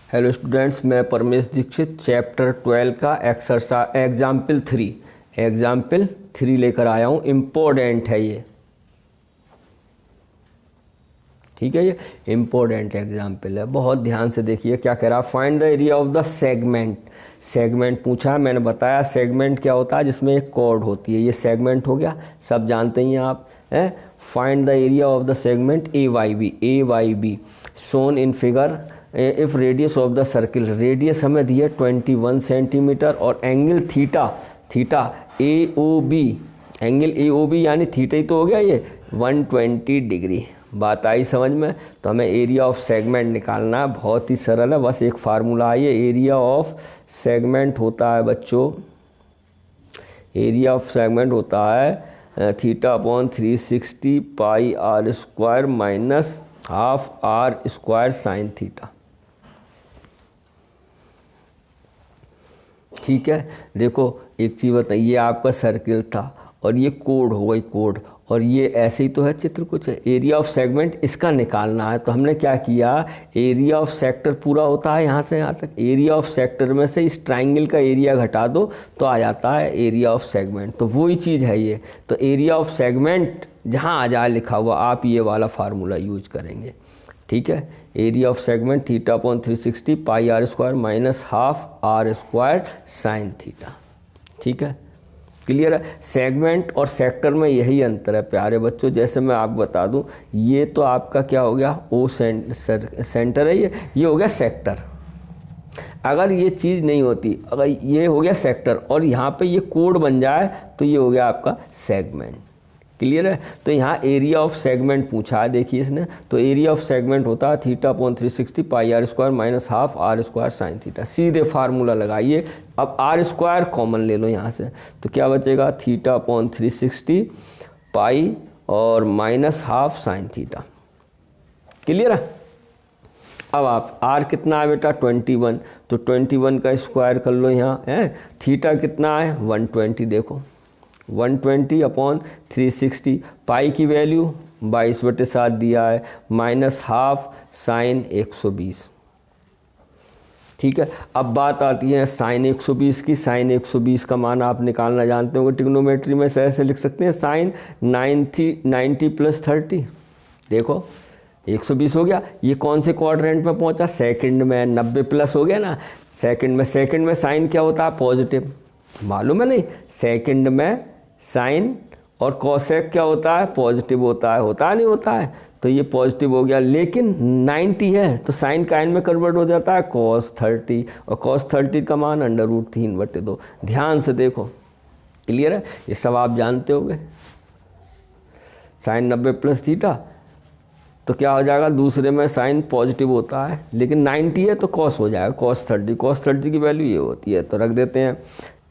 Hello students, मैं Paramesh Dixit chapter 12 का exercise example 3 लेकर आया हूँ। इम्पोर्टेंट है ये, ठीक है। ये इम्पोर्टेंट एग्जाम्पल है, बहुत ध्यान से देखिए क्या कह रहा है। Find the area of the segment. Segment पूछा है, मैंने बताया सेगमेंट क्या होता है, जिसमें एक कॉर्ड होती है। ये सेगमेंट हो गया, सब जानते ही हैं आप। Find the area of the segment A Y B shown in figure if radius of the circle. Radius हमें दी है 21 सेंटीमीटर और angle theta A O B, angle A O B यानी थीटा ही तो हो गया ये 120 डिग्री। बात आई समझ में? तो हमें एरिया ऑफ सेगमेंट निकालना है, बहुत ही सरल है, बस एक फार्मूला है। ये एरिया ऑफ सेगमेंट होता है बच्चों, एरिया ऑफ सेगमेंट होता है theta upon 360 pi r square minus half r square sine theta. ठीक है, देखो एक चीज़ बताइए, ये आपका सर्किल था और ये कोड हो गई कोड, और ये ऐसे ही तो है चित्र कुछ है। एरिया ऑफ सेगमेंट इसका निकालना है, तो हमने क्या किया, एरिया ऑफ सेक्टर पूरा होता है यहाँ से यहाँ तक, एरिया ऑफ सेक्टर में से इस ट्राइंगल का एरिया घटा दो तो आ जाता है एरिया ऑफ सेगमेंट। तो वही चीज़ है ये। तो एरिया ऑफ सेगमेंट जहाँ आ जाए लिखा हुआ, आप ये वाला फार्मूला यूज करेंगे, ठीक है। Area of segment theta upon 360 pi r square minus half r square sine theta, ठीक है। क्लियर है? सेगमेंट और सेक्टर में यही अंतर है प्यारे बच्चों। जैसे मैं आपको बता दूं, ये तो आपका क्या हो गया, ओ सेंटर है, ये हो गया सेक्टर। अगर ये चीज़ नहीं होती, अगर ये हो गया सेक्टर और यहाँ पे ये कोड बन जाए तो ये हो गया आपका सेगमेंट। क्लियर है? तो यहाँ एरिया ऑफ सेगमेंट पूछा है, देखिए इसने। तो एरिया ऑफ सेगमेंट होता है theta upon 360 pi r square minus half r square sine theta. सीधे फार्मूला लगाइए। अब आर स्क्वायर कॉमन ले लो यहाँ से, तो क्या बचेगा, थीटा अपॉन 360 पाई और minus half sine theta. Clear है? अब आप आर कितना है बेटा 21, तो 21 का स्क्वायर कर लो यहाँ है। थीटा कितना है 120, देखो 120 अपॉन 360, पाई की वैल्यू 22/7 दिया है, माइनस हाफ साइन 120। ठीक है, अब बात आती है साइन 120 की। साइन 120 का मान आप निकालना जानते होंगे, ट्रिग्नोमेट्री में से ऐसे लिख सकते हैं, साइन 90 प्लस 30। देखो 120 हो गया, ये कौन से क्वाड्रेंट में पहुंचा, सेकंड में। 90 प्लस हो गया ना सेकंड में साइन क्या होता है, पॉजिटिव, मालूम है नहीं? सेकंड में साइन और कोसेक क्या होता है, पॉजिटिव होता है नहीं होता है? तो ये पॉजिटिव हो गया, लेकिन 90 है तो साइन काइन में कन्वर्ट हो जाता है cos 30, और cos 30 का मान √3/2। ध्यान से देखो, क्लियर है? ये सब आप जानते होंगे। साइन 90 प्लस थीटा तो क्या हो जाएगा, दूसरे में साइन पॉजिटिव होता है, लेकिन 90 है तो cos हो जाएगा cos 30 की वैल्यू ये होती है। तो रख देते हैं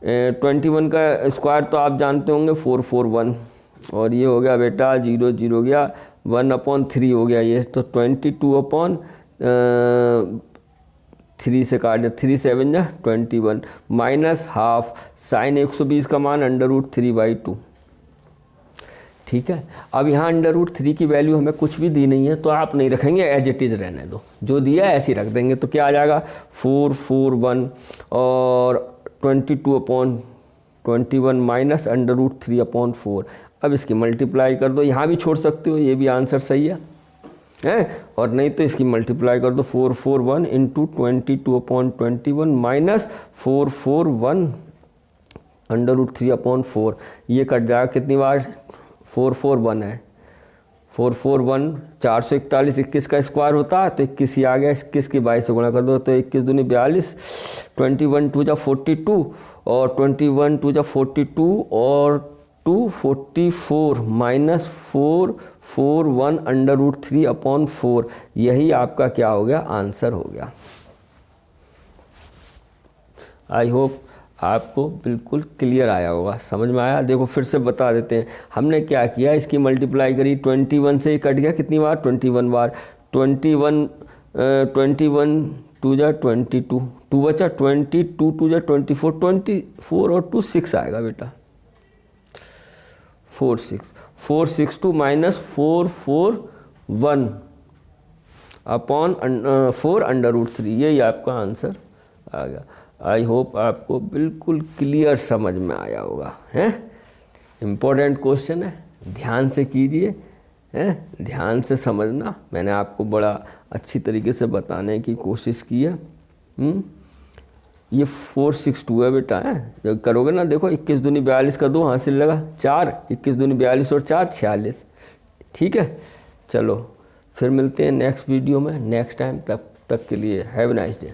21 का स्क्वायर तो आप जानते होंगे 441, और ये हो गया बेटा 0 हो गया, 1/3 हो गया ये, तो 22/3 से काट दिया, 3 7 जा 21 माइनस हाफ साइन 120 का मान √3/2। ठीक है, अब यहाँ √3 की वैल्यु हमें कुछ भी दी नहीं है, तो आप नहीं रखेंगे, एज इट इज़ रहने दो, जो दिया है ऐसे ही रख देंगे। तो क्या आ जाएगा 441 और 22/21 माइनस √3/4। अब इसकी मल्टीप्लाई कर दो, यहाँ भी छोड़ सकते हो, ये भी आंसर सही है, और नहीं तो इसकी मल्टीप्लाई कर दो 441 इंटू 22/21 माइनस 441 √3/4। ये कट जाएगा कितनी बार, 441 है, 441 441, 21 का स्क्वायर होता है तो 21 ही आ गया, 21 की 22 से गुणा कर दो तो 21 दूनी 42, 21 2 जा 42 और 21 2 जा 42 और 244 माइनस 441 √3/4। यही आपका क्या हो गया, आंसर हो गया। आई होप आपको बिल्कुल क्लियर आया होगा, समझ में आया? देखो फिर से बता देते हैं, हमने क्या किया, इसकी मल्टीप्लाई करी, 21 से ही कट गया, कितनी बार, 21 बार, 21 2 जा 22, 2 बचा 22 2 जा 24, 24 और 2 6 आएगा बेटा, 462 माइनस 441 अपॉन 4√3, यही आपका आंसर आ गया। आई होप आपको बिल्कुल क्लियर समझ में आया होगा, हैं। इम्पोर्टेंट क्वेश्चन है, ध्यान से कीजिए, हैं, ध्यान से समझना। मैंने आपको बड़ा अच्छी तरीके से बताने की कोशिश की है। ये 462 है बेटा, है जब करोगे ना, देखो 21 दूनी 42 का 2 हासिल लगा 4, 21 दूनी 42 और 4 46। ठीक है, चलो फिर मिलते हैं नेक्स्ट वीडियो में नेक्स्ट टाइम। तब तक के लिए हैव अ नाइस डे।